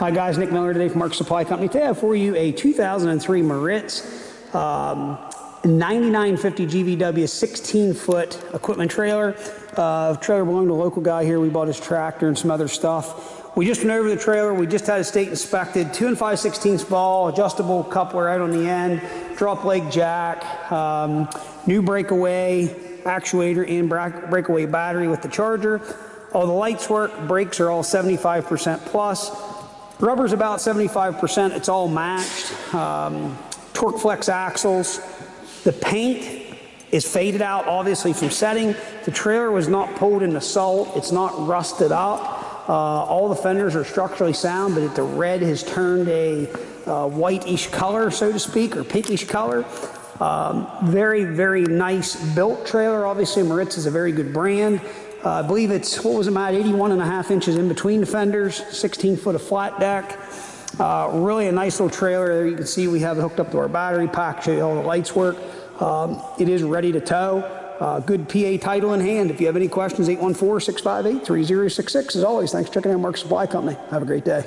Hi guys, Nick Miller today from Moritz Supply Company. Today I have for you a 2003 Moritz 9950 GVW 16-foot equipment trailer. Trailer belonged to a local guy here. We bought his tractor and some other stuff. We just went over the trailer. We just had it state inspected. 2 5/16 ball, adjustable coupler out on the end, drop leg jack, new breakaway actuator and breakaway battery with the charger. All the lights work. Brakes are all 75% plus. Rubber's about 75%. It's all matched. Torque flex axles. The paint is faded out, obviously, from setting. The trailer was not pulled into salt. It's not rusted up. All the fenders are structurally sound, but the red has turned a whitish color, so to speak, or pinkish color. Very, very nice built trailer. Obviously, Moritz is a very good brand. I believe it's, what was it, Matt, 81.5 inches in between the fenders, 16 foot of flat deck. Really a nice little trailer. There you can see we have it hooked up to our battery pack, show you all the lights work. It is ready to tow. Good PA title in hand. If you have any questions, 814-658-3066. As always, thanks for checking out Moritz Supply Company. Have a great day.